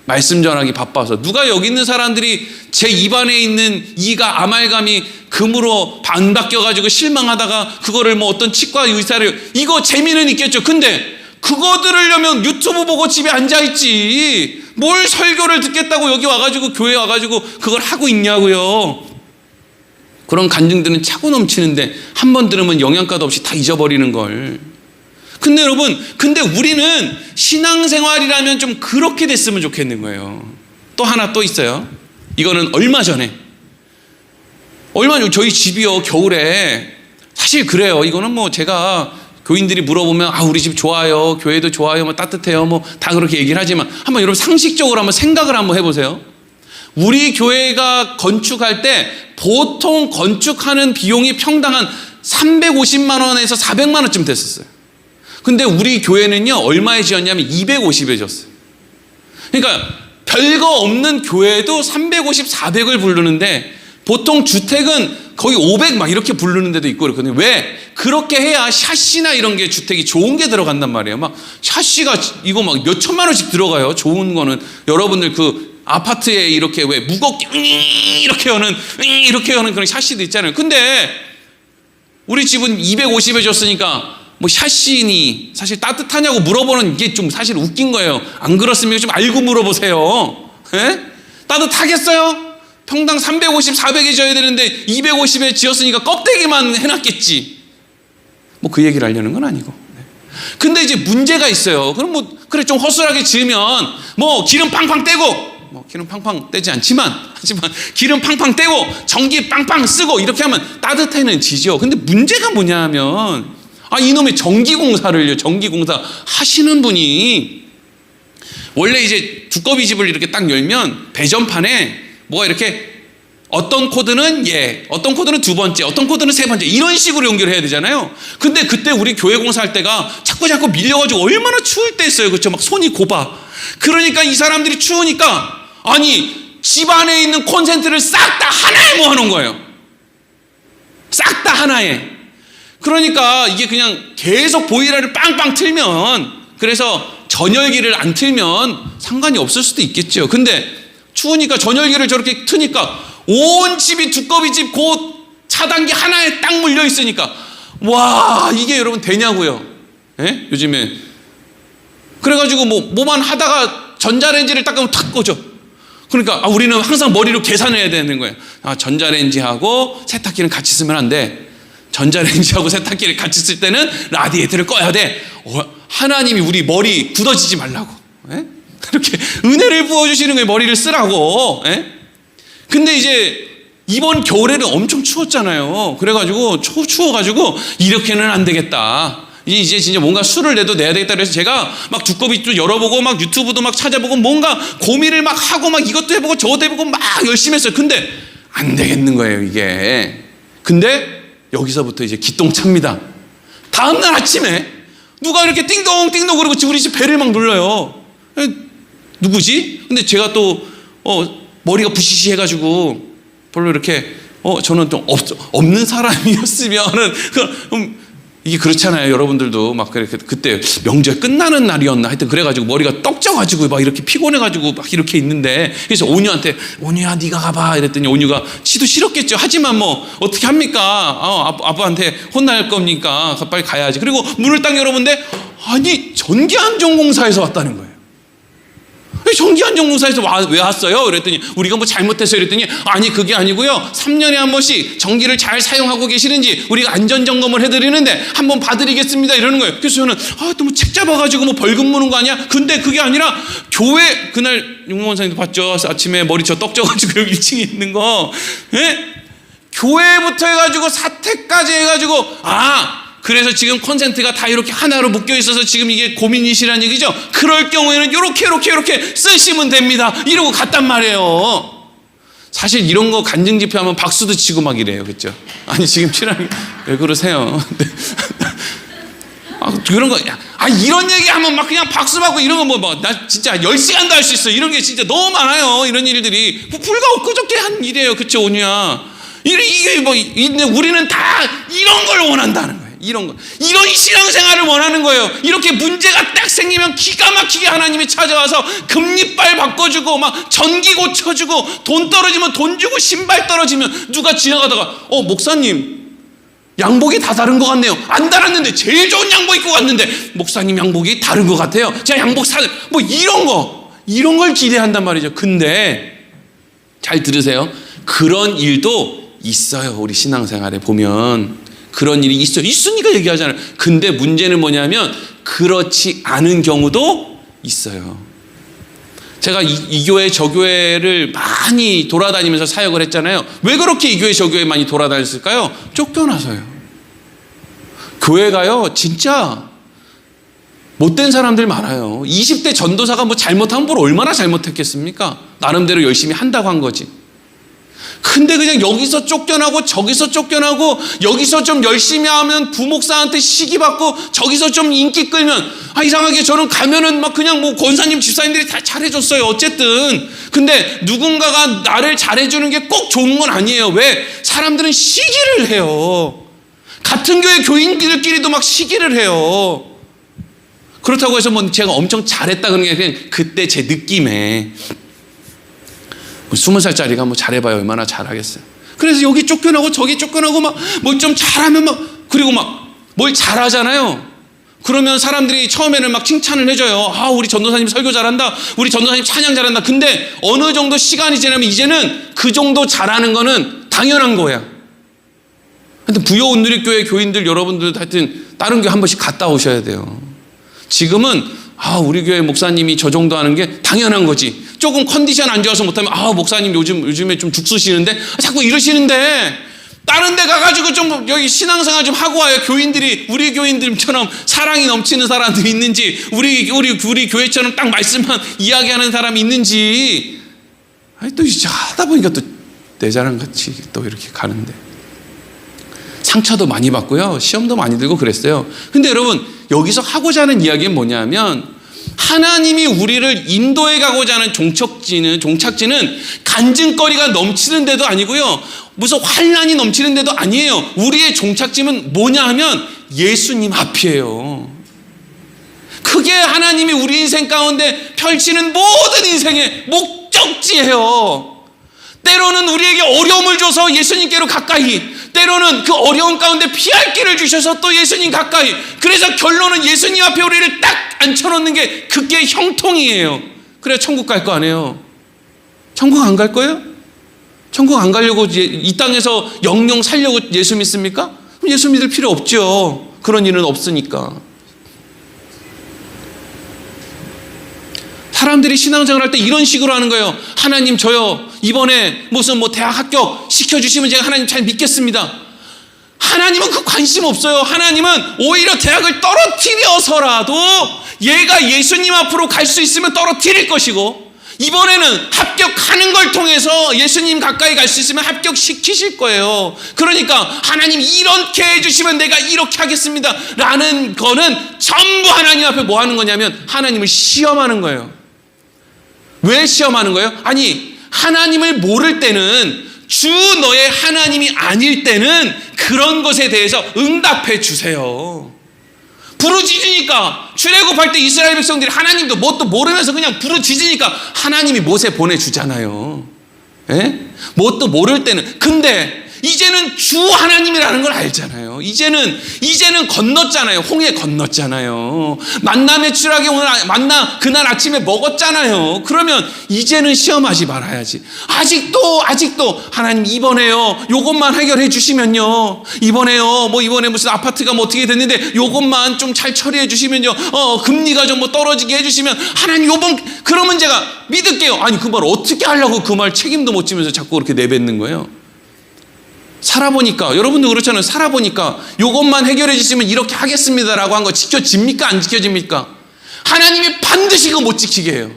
말씀 전하기 바빠서. 누가 여기 있는 사람들이 제 입안에 있는 이가 아말감이 금으로 안 바뀌어가지고 실망하다가 그거를 뭐 어떤 치과 의사를, 이거 재미는 있겠죠. 근데 그거 들으려면 유튜브 보고 집에 앉아있지. 뭘 설교를 듣겠다고 여기 와가지고 교회 와가지고 그걸 하고 있냐고요. 그런 간증들은 차고 넘치는데 한 번 들으면 영양가도 없이 다 잊어버리는 걸. 근데 여러분, 근데 우리는 신앙생활이라면 좀 그렇게 됐으면 좋겠는 거예요. 또 하나 또 있어요. 이거는 얼마 전에 저희 집이요, 겨울에 사실 그래요. 이거는 뭐 제가 교인들이 물어보면 우리 집 좋아요, 교회도 좋아요, 뭐 따뜻해요, 뭐 다 그렇게 얘기를 하지만 한번 여러분 상식적으로 한번 생각을 한번 해보세요. 우리 교회가 건축할 때 보통 건축하는 비용이 평당 한 350만 원에서 400만 원쯤 됐었어요. 근데 우리 교회는요, 얼마에 지었냐면 250에 지었어요. 그러니까 별거 없는 교회도 350, 400을 부르는데 보통 주택은 거의 500 막 이렇게 부르는 데도 있고 그렇거든요. 왜? 그렇게 해야 샤시나 이런 게 주택이 좋은 게 들어간단 말이에요. 막 샤시가 이거 막 몇 천만 원씩 들어가요. 좋은 거는. 여러분들 그 아파트에 이렇게 왜 무겁게 이렇게 하는 그런 샤시도 있잖아요. 근데 우리 집은 250에 줬으니까 뭐 샤시니 사실 따뜻하냐고 물어보는 게 좀 사실 웃긴 거예요. 안 그렇습니까? 좀 알고 물어보세요. 에? 따뜻하겠어요? 평당 350, 400에 지어야 되는데 250에 지었으니까 껍데기만 해놨겠지. 뭐 그 얘기를 하려는 건 아니고. 근데 이제 문제가 있어요. 그럼 뭐 그래 좀 허술하게 지으면 뭐 기름 팡팡 떼고, 뭐 기름 팡팡 떼지 하지만 기름 팡팡 떼고 전기 빵빵 쓰고 이렇게 하면 따뜻해는 지죠. 근데 문제가 뭐냐면 이놈의 전기공사 하시는 분이 원래 이제 두꺼비 집을 이렇게 딱 열면 배전판에 뭐가 이렇게 어떤 코드는 어떤 코드는 두 번째, 어떤 코드는 세 번째 이런 식으로 연결해야 되잖아요. 근데 그때 우리 교회 공사할 때가 자꾸 밀려가지고 얼마나 추울 때 했어요. 그렇죠? 막 손이 고봐. 그러니까 이 사람들이 추우니까 집 안에 있는 콘센트를 싹 다 하나에 모아놓은 거예요. 싹 다 하나에. 그러니까 이게 그냥 계속 보일러를 빵빵 틀면, 그래서 전열기를 안 틀면 상관이 없을 수도 있겠죠. 근데 추우니까 전열기를 저렇게 트니까 온 집이 두꺼비 집 그 차단기 하나에 딱 물려 있으니까 와, 이게 여러분 되냐고요. 예? 요즘에 그래가지고 뭐만 하다가 전자레인지를 딱 하면 탁 꺼져. 그러니까 우리는 항상 머리로 계산해야 되는 거예요. 전자레인지하고 세탁기는 같이 쓰면 안 돼. 전자레인지하고 세탁기를 같이 쓸 때는 라디에이터를 꺼야 돼. 하나님이 우리 머리 굳어지지 말라고. 예? 이렇게 은혜를 부어주시는 거예요. 머리를 쓰라고. 예? 근데 이제 이번 겨울에는 엄청 추웠잖아요. 그래가지고 추워가지고 이렇게는 안 되겠다. 이제 진짜 뭔가 수를 내야 되겠다. 그래서 제가 막 두꺼비도 열어보고 막 유튜브도 막 찾아보고 뭔가 고민을 막 하고 막 이것도 해보고 저것도 해보고 막 열심히 했어요. 근데 안 되겠는 거예요, 이게. 근데 여기서부터 이제 기똥찹니다. 다음날 아침에 누가 이렇게 띵동띵동 그러고 우리 집 배를 막 눌러요. 누구지? 근데 제가 또 머리가 부시시 해가지고 별로 이렇게 저는 좀 없는 사람이었으면은 이게 그렇잖아요. 여러분들도 막 그때 명절 끝나는 날이었나 하여튼 그래가지고 머리가 떡져가지고 막 이렇게 피곤해가지고 막 이렇게 있는데, 그래서 온유한테 온유야 네가 가봐 이랬더니 온유가 지도 싫었겠죠. 하지만 뭐 어떻게 합니까? 아빠한테 혼날 겁니까? 빨리 가야지. 그리고 문을 딱 열어본데 전기안전공사에서 왔다는 거예요. 전기안전공사에서 왜 왔어요? 그랬더니 우리가 뭐 잘못했어요. 그랬더니 아니 그게 아니고요, 3년에 한 번씩 전기를 잘 사용하고 계시는지 우리가 안전점검을 해드리는데 한번 봐드리겠습니다 이러는 거예요. 그래서 저는 너무 책 잡아가지고 뭐 벌금 무는 거 아니야? 근데 그게 아니라 교회, 그날 용무원사님도 봤죠? 아침에 머리 떡져가지고 여기 1층에 있는 거. 예? 교회부터 해가지고 사택까지 해가지고 그래서 지금 콘센트가 다 이렇게 하나로 묶여 있어서 지금 이게 고민이시라는 얘기죠. 그럴 경우에는 이렇게 쓰시면 됩니다. 이러고 갔단 말이에요. 사실 이런 거 간증 집회하면 박수도 치고 막 이래요. 그렇죠? 아니 지금 친하게 왜 그러세요? 그런 거, 이런 얘기하면 막 그냥 박수 받고 이런 거 나 진짜 10시간도 할 수 있어. 이런 게 진짜 너무 많아요. 이런 일들이. 불과 엊그저께 한 일이에요. 그쵸, 온유야? 이게 우리는 다 이런 걸 원한다는 거예요. 이런 거. 이런 신앙생활을 원하는 거예요. 이렇게 문제가 딱 생기면 기가 막히게 하나님이 찾아와서 금리빨 바꿔주고, 막 전기 고쳐주고, 돈 떨어지면 돈 주고, 신발 떨어지면 누가 지나가다가, 목사님, 양복이 다 다른 것 같네요. 안 달았는데 제일 좋은 양복 입고 갔는데 목사님 양복이 다른 것 같아요. 제가 양복 이런 걸 기대한단 말이죠. 근데 잘 들으세요. 그런 일도 있어요. 우리 신앙생활에 보면 그런 일이 있어요. 있으니까 얘기하잖아요. 근데 문제는 뭐냐면 그렇지 않은 경우도 있어요. 제가 이 교회 저 교회를 많이 돌아다니면서 사역을 했잖아요. 왜 그렇게 이 교회 저 교회 많이 돌아다녔을까요? 쫓겨나서요. 교회가요 진짜 못된 사람들 많아요. 20대 전도사가 잘못하면 뭘 얼마나 잘못했겠습니까? 나름대로 열심히 한다고 한 거지. 근데 그냥 여기서 쫓겨나고 저기서 쫓겨나고, 여기서 좀 열심히 하면 부목사한테 시기받고, 저기서 좀 인기 끌면 이상하게 저는 가면은 막 그냥 권사님 집사님들이 다 잘해줬어요. 어쨌든. 근데 누군가가 나를 잘해주는 게 꼭 좋은 건 아니에요. 왜? 사람들은 시기를 해요. 같은 교회 교인들끼리도 막 시기를 해요. 그렇다고 해서 제가 엄청 잘했다 그런 게 그냥 그때 제 느낌에 20살짜리가 잘해봐야 얼마나 잘하겠어요. 그래서 여기 쫓겨나고 저기 쫓겨나고 뭐 좀 잘하면 그리고 뭘 잘하잖아요. 그러면 사람들이 처음에는 칭찬을 해줘요. 우리 전도사님 설교 잘한다. 우리 전도사님 찬양 잘한다. 근데 어느 정도 시간이 지나면 이제는 그 정도 잘하는 거는 당연한 거야. 하여튼 부여온누리교회 교인들 여러분들 하여튼 다른 교회 한 번씩 갔다 오셔야 돼요. 지금은 우리 교회 목사님이 저 정도 하는 게 당연한 거지. 조금 컨디션 안 좋아서 못하면 목사님 요즘에 좀 죽쓰시는데 자꾸 이러시는데 다른 데 가가지고 좀 여기 신앙생활 좀 하고 와요. 교인들이 우리 교인들처럼 사랑이 넘치는 사람들이 있는지, 우리 교회처럼 딱 말씀만 이야기하는 사람이 있는지. 또 이제 하다 보니까 또 내 자랑같이 또 이렇게 가는데 상처도 많이 받고요. 시험도 많이 들고 그랬어요. 근데 여러분 여기서 하고자 하는 이야기는 뭐냐면, 하나님이 우리를 인도해 가고자 하는 종착지는 간증거리가 넘치는 데도 아니고요, 무슨 환란이 넘치는 데도 아니에요. 우리의 종착지는 뭐냐 하면 예수님 앞이에요. 그게 하나님이 우리 인생 가운데 펼치는 모든 인생의 목적지예요. 때로는 우리에게 어려움을 줘서 예수님께로 가까이, 때로는 그 어려움 가운데 피할 길을 주셔서 또 예수님 가까이. 그래서 결론은 예수님 앞에 우리를 딱 앉혀놓는 게 그게 형통이에요. 그래야 천국 갈 거 아니에요. 천국 안 갈 거예요? 천국 안 가려고 이 땅에서 영영 살려고 예수 믿습니까? 그럼 예수 믿을 필요 없죠. 그런 일은 없으니까. 사람들이 신앙생활 할 때 이런 식으로 하는 거예요. 하나님 저요 이번에 무슨 대학 합격 시켜주시면 제가 하나님 잘 믿겠습니다. 하나님은 그 관심 없어요. 하나님은 오히려 대학을 떨어뜨려서라도 얘가 예수님 앞으로 갈 수 있으면 떨어뜨릴 것이고, 이번에는 합격하는 걸 통해서 예수님 가까이 갈 수 있으면 합격시키실 거예요. 그러니까 하나님 이렇게 해주시면 내가 이렇게 하겠습니다 라는 거는 전부 하나님 앞에 뭐 하는 거냐면 하나님을 시험하는 거예요. 왜 시험하는 거예요? 아니, 하나님을 모를 때는, 주 너의 하나님이 아닐 때는 그런 것에 대해서 응답해 주세요. 부르짖으니까, 출애굽할 때 이스라엘 백성들이 하나님도 뭣도 모르면서 그냥 부르짖으니까 하나님이 모세 보내주잖아요. 예? 뭣도 모를 때는. 근데 이제는 주 하나님이라는 걸 알잖아요. 이제는 건넜잖아요. 홍해 건넜잖아요. 만남의 추락이 오늘 만나 그날 아침에 먹었잖아요. 그러면 이제는 시험하지 말아야지. 아직도 하나님 이번에요 요것만 해결해 주시면요, 이번에요 이번에 무슨 아파트가 어떻게 됐는데 요것만 좀 잘 처리해 주시면요, 금리가 좀 떨어지게 해주시면 하나님 그러면 제가 믿을게요. 아니 그 말 어떻게 하려고 그 말 책임도 못 지면서 자꾸 그렇게 내뱉는 거예요. 살아보니까, 여러분도 그렇잖아요. 살아보니까 요것만 해결해 주시면 이렇게 하겠습니다라고 한 거 지켜집니까? 안 지켜집니까? 하나님이 반드시 그거 못 지키게 해요.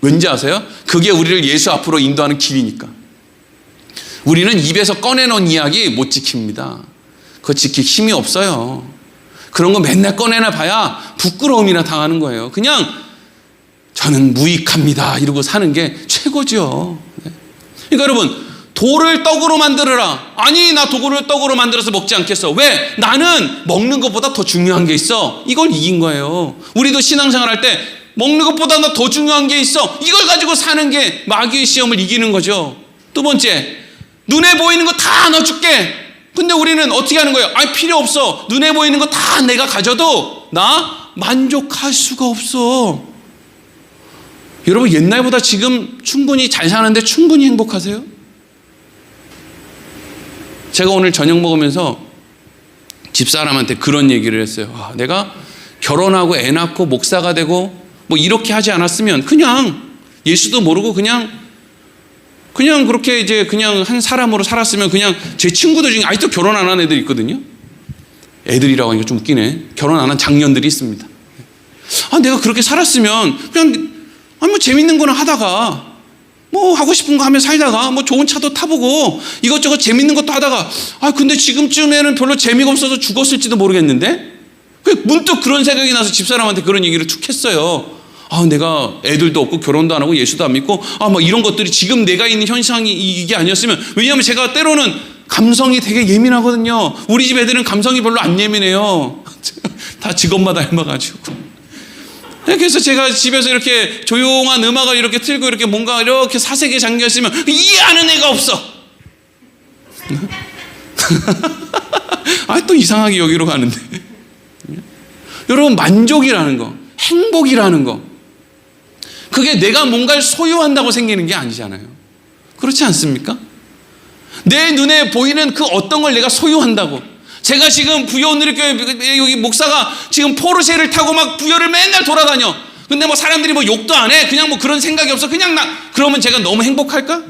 왠지 아세요? 그게 우리를 예수 앞으로 인도하는 길이니까. 우리는 입에서 꺼내놓은 이야기 못 지킵니다. 그거 지킬 힘이 없어요. 그런 거 맨날 꺼내나 봐야 부끄러움이나 당하는 거예요. 그냥 저는 무익합니다 이러고 사는 게 최고죠. 그러니까 여러분, 돌을 떡으로 만들어라. 아니, 나 돌을 떡으로 만들어서 먹지 않겠어. 왜? 나는 먹는 것보다 더 중요한 게 있어. 이걸 이긴 거예요. 우리도 신앙생활 할 때 먹는 것보다 더 중요한 게 있어. 이걸 가지고 사는 게 마귀의 시험을 이기는 거죠. 두 번째, 눈에 보이는 거 다 넣어줄게. 근데 우리는 어떻게 하는 거예요? 아니, 필요 없어. 눈에 보이는 거 다 내가 가져도 나 만족할 수가 없어. 여러분, 옛날보다 지금 충분히 잘 사는데 충분히 행복하세요? 제가 오늘 저녁 먹으면서 집사람한테 그런 얘기를 했어요. 내가 결혼하고 애 낳고 목사가 되고 뭐 이렇게 하지 않았으면 그냥 예수도 모르고 그냥 그렇게 이제 그냥 한 사람으로 살았으면 그냥 제 친구들 중에 아직도 결혼 안 한 애들 있거든요. 애들이라고 하니까 좀 웃기네. 결혼 안 한 장년들이 있습니다. 내가 그렇게 살았으면 그냥 뭐 재밌는 거나 하다가 뭐 하고 싶은 거 하며 살다가 뭐 좋은 차도 타보고 이것저것 재밌는 것도 하다가 근데 지금쯤에는 별로 재미가 없어서 죽었을지도 모르겠는데 문득 그런 생각이 나서 집사람한테 그런 얘기를 툭 했어요. 내가 애들도 없고 결혼도 안 하고 예수도 안 믿고 뭐 이런 것들이 지금 내가 있는 현상이 이게 아니었으면, 왜냐하면 제가 때로는 감성이 되게 예민하거든요. 우리 집 애들은 감성이 별로 안 예민해요. 다 직업마다 닮아가지고. 그래서 제가 집에서 이렇게 조용한 음악을 이렇게 틀고 이렇게 뭔가 이렇게 사색에 잠겨 있으면 이해하는 애가 없어. 또 이상하게 여기로 가는데. 여러분, 만족이라는 거, 행복이라는 거, 그게 내가 뭔가를 소유한다고 생기는 게 아니잖아요. 그렇지 않습니까? 내 눈에 보이는 그 어떤 걸 내가 소유한다고. 제가 지금 부여 온누리교회 여기 목사가 지금 포르쉐를 타고 막 부여를 맨날 돌아다녀. 근데 뭐 사람들이 뭐 욕도 안 해. 그냥 뭐 그런 생각이 없어. 그냥 그러면 제가 너무 행복할까?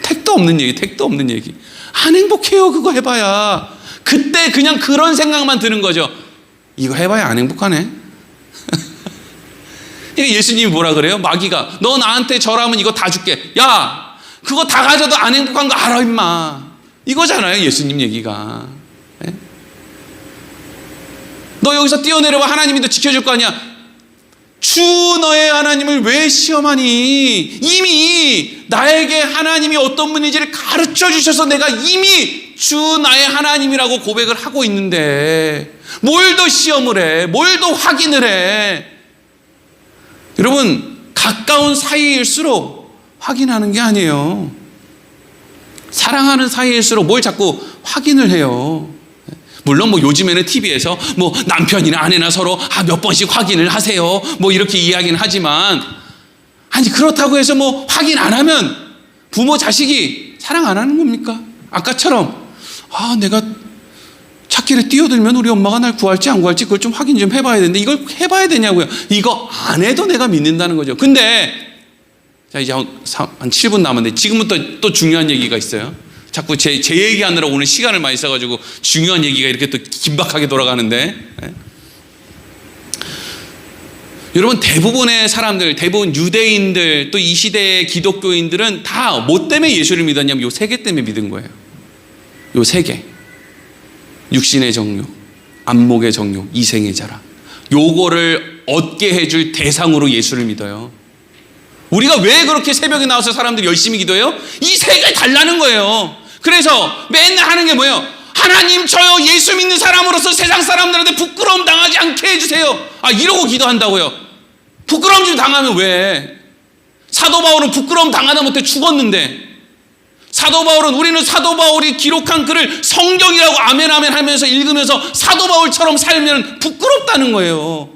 택도 없는 얘기. 안 행복해요. 그거 해봐야. 그때 그냥 그런 생각만 드는 거죠. 이거 해봐야 안 행복하네. 예수님이 뭐라 그래요? 마귀가 너 나한테 절하면 이거 다 줄게. 야, 그거 다 가져도 안 행복한 거 알아 임마. 이거잖아요, 예수님 얘기가. 네? 너 여기서 뛰어내려봐. 하나님이 너 지켜줄 거 아니야. 주 너의 하나님을 왜 시험하니? 이미 나에게 하나님이 어떤 분인지를 가르쳐 주셔서 내가 이미 주 나의 하나님이라고 고백을 하고 있는데 뭘 더 시험을 해? 뭘 더 확인을 해? 여러분, 가까운 사이일수록 확인하는 게 아니에요. 사랑하는 사이일수록 뭘 자꾸 확인을 해요. 물론 뭐 요즘에는 TV에서 뭐 남편이나 아내나 서로 몇 번씩 확인을 하세요. 뭐 이렇게 이야기는 하지만, 아니 그렇다고 해서 뭐 확인 안 하면 부모 자식이 사랑 안 하는 겁니까? 아까처럼 내가 찾길에 뛰어들면 우리 엄마가 날 구할지 안 구할지 그걸 좀 확인 좀 해봐야 되는데 이걸 해봐야 되냐고요. 이거 안 해도 내가 믿는다는 거죠. 근데 자, 이제 한 7분 남았는데 지금부터 또 중요한 얘기가 있어요. 자꾸 제 얘기하느라 오늘 시간을 많이 써가지고 중요한 얘기가 이렇게 또 긴박하게 돌아가는데, 네. 여러분, 대부분의 사람들, 대부분 유대인들, 또 이 시대의 기독교인들은 다 뭐 때문에 예수를 믿었냐면 요 세 개 때문에 믿은 거예요. 요 세 개. 육신의 정욕, 안목의 정욕, 이생의 자랑. 요거를 얻게 해줄 대상으로 예수를 믿어요. 우리가 왜 그렇게 새벽에 나와서 사람들이 열심히 기도해요? 이 세 개 달라는 거예요. 그래서 맨날 하는 게 뭐예요? 하나님, 저요 예수 믿는 사람으로서 세상 사람들한테 부끄러움 당하지 않게 해주세요. 이러고 기도한다고요. 부끄러움 좀 당하면 왜? 사도 바울은 부끄러움 당하다 못해 죽었는데, 사도 바울은, 우리는 사도 바울이 기록한 글을 성경이라고 아멘 아멘 하면서 읽으면서 사도 바울처럼 살면 부끄럽다는 거예요.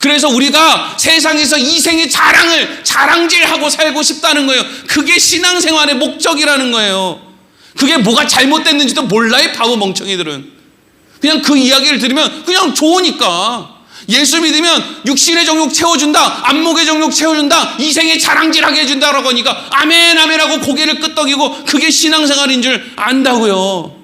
그래서 우리가 세상에서 이생의 자랑질하고 살고 싶다는 거예요. 그게 신앙생활의 목적이라는 거예요. 그게 뭐가 잘못됐는지도 몰라요, 바보 멍청이들은. 그냥 그 이야기를 들으면 그냥 좋으니까. 예수 믿으면 육신의 정욕 채워준다, 안목의 정욕 채워준다, 이생의 자랑질하게 해준다라고 하니까 아멘 아멘 하고 고개를 끄덕이고 그게 신앙생활인 줄 안다고요.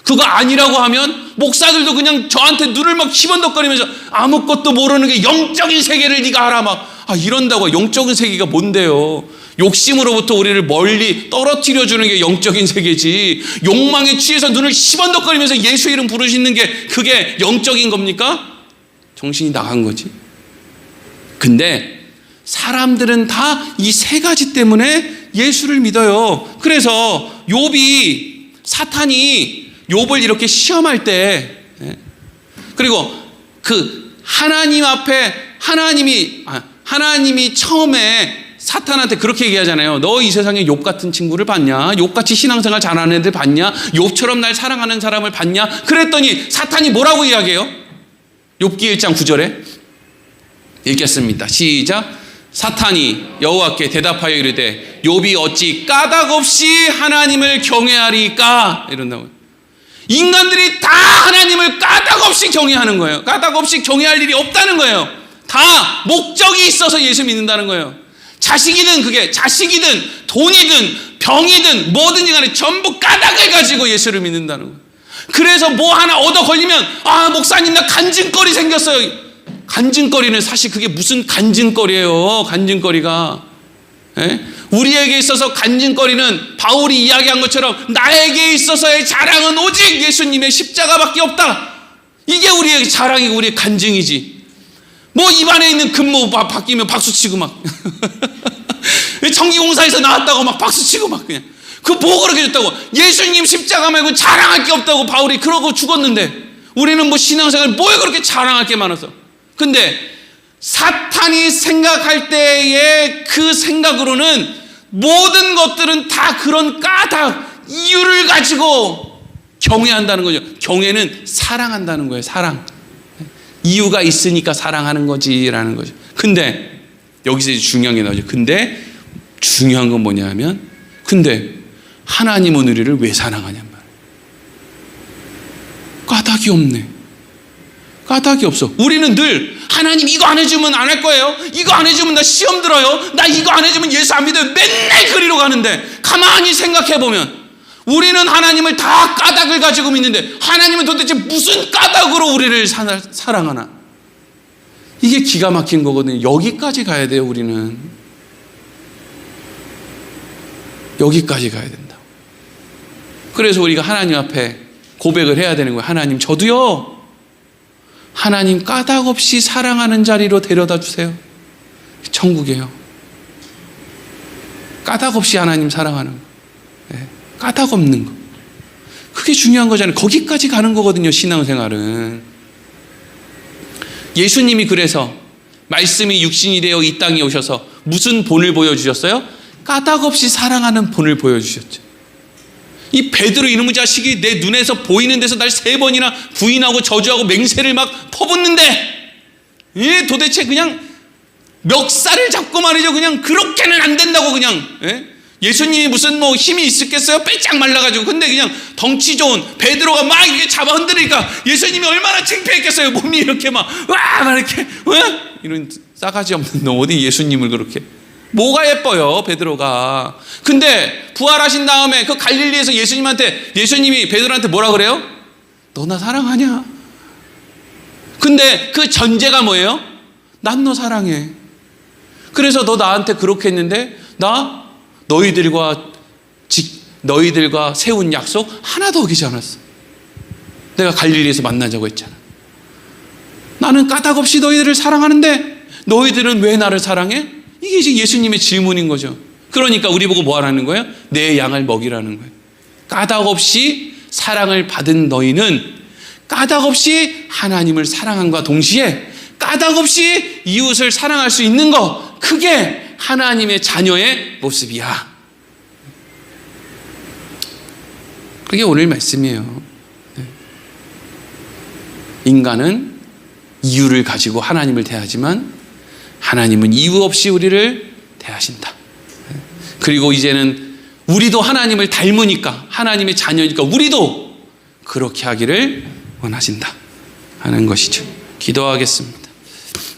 그거 아니라고 하면 목사들도 그냥 저한테 눈을 막 치번덕거리면서 아무것도 모르는 게 영적인 세계를 네가 알아 막 이런다고. 영적인 세계가 뭔데요? 욕심으로부터 우리를 멀리 떨어뜨려 주는 게 영적인 세계지, 욕망에 취해서 눈을 시번덕거리면서 예수 이름 부르시는 게 그게 영적인 겁니까? 정신이 나간 거지. 근데 사람들은 다 이 세 가지 때문에 예수를 믿어요. 그래서 욥이, 사탄이 욥을 이렇게 시험할 때, 그리고 그 하나님 앞에 하나님이 처음에 사탄한테 그렇게 얘기하잖아요. 너 이 세상에 욥 같은 친구를 봤냐? 욥같이 신앙생활 잘하는 애들 봤냐? 욥처럼 날 사랑하는 사람을 봤냐? 그랬더니 사탄이 뭐라고 이야기해요? 욥기 1장 9절에 읽겠습니다. 시작. 사탄이 여호와께 대답하여 이르되 욥이 어찌 까닭없이 하나님을 경외하리까? 이런다고요. 인간들이 다 하나님을 까닭없이 경외하는 거예요. 까닭없이 경외할 일이 없다는 거예요. 다 목적이 있어서 예수 믿는다는 거예요. 자식이든 돈이든 병이든 뭐든지 간에 전부 까닭을 가지고 예수를 믿는다는 거예요. 그래서 뭐 하나 얻어 걸리면 목사님 나 간증거리 생겼어요. 간증거리는 사실 그게 무슨 간증거리예요. 간증거리가 우리에게 있어서 간증거리는 바울이 이야기한 것처럼 나에게 있어서의 자랑은 오직 예수님의 십자가밖에 없다. 이게 우리의 자랑이고 우리의 간증이지. 뭐 입안에 있는 근무 바뀌면 박수치고 막 청기공사에서 나왔다고 막 박수치고 막 그냥 그 뭐 그렇게 됐다고. 예수님 십자가 말고 자랑할 게 없다고 바울이 그러고 죽었는데 우리는 뭐 신앙생활 뭐에 그렇게 자랑할 게 많아서. 근데 사탄이 생각할 때의 그 생각으로는 모든 것들은 다 그런 까닭, 이유를 가지고 경외한다는 거죠. 경외는 사랑한다는 거예요. 사랑. 이유가 있으니까 사랑하는 거지라는 거죠. 근데 여기서 이제 중요한 게 나오죠. 근데 중요한 건 뭐냐 하면 근데 하나님은 우리를 왜 사랑하냔 말이에요. 까닭이 없네. 까닭이 없어. 우리는 늘 하나님 이거 안 해주면 안 할 거예요. 이거 안 해주면 나 시험 들어요. 나 이거 안 해주면 예수 안 믿어요. 맨날 그리로 가는데 가만히 생각해보면 우리는 하나님을 다 까닭을 가지고 믿는데 하나님은 도대체 무슨 까닭으로 우리를 사랑하나? 이게 기가 막힌 거거든요. 여기까지 가야 돼요. 우리는 여기까지 가야 된다. 그래서 우리가 하나님 앞에 고백을 해야 되는 거예요. 하나님 저도요 하나님 까닭 없이 사랑하는 자리로 데려다 주세요. 천국이에요. 까닭 없이 하나님 사랑하는 거. 까닭 없는 거. 그게 중요한 거잖아요. 거기까지 가는 거거든요. 신앙생활은. 예수님이 그래서 말씀이 육신이 되어 이 땅에 오셔서 무슨 본을 보여주셨어요? 까닭 없이 사랑하는 본을 보여주셨죠. 이 베드로 이놈의 자식이 내 눈에서 보이는 데서 날 3번이나 부인하고 저주하고 맹세를 막 퍼붓는데 도대체 그냥 멱살을 잡고 말이죠. 그냥 그렇게는 안 된다고 그냥 예수님이 무슨 뭐 힘이 있었겠어요? 빼짝 말라가지고. 근데 그냥 덩치 좋은 베드로가 막 이렇게 잡아 흔들으니까 예수님이 얼마나 창피했겠어요. 몸이 이렇게 막 이렇게 이런 싸가지 없는 너 어디 예수님을 그렇게. 뭐가 예뻐요 베드로가. 근데 부활하신 다음에 그 갈릴리에서 예수님이 베드로한테 뭐라 그래요? 너 나 사랑하냐? 근데 그 전제가 뭐예요? 난 너 사랑해. 그래서 너 나한테 그렇게 했는데 나 너희들과 세운 약속 하나도 어기지 않았어. 내가 갈릴리에서 만나자고 했잖아. 나는 까닭 없이 너희들을 사랑하는데 너희들은 왜 나를 사랑해? 이게 이제 예수님의 질문인 거죠. 그러니까 우리 보고 뭐 하라는 거예요? 내 양을 먹이라는 거예요. 까닭 없이 사랑을 받은 너희는 까닭 없이 하나님을 사랑함과 동시에 까닭 없이 이웃을 사랑할 수 있는 거, 그게 하나님의 자녀의 모습이야. 그게 오늘 말씀이에요. 인간은 이유를 가지고 하나님을 대하지만 하나님은 이유 없이 우리를 대하신다. 그리고 이제는 우리도 하나님을 닮으니까, 하나님의 자녀니까 우리도 그렇게 하기를 원하신다 하는 것이죠. 기도하겠습니다.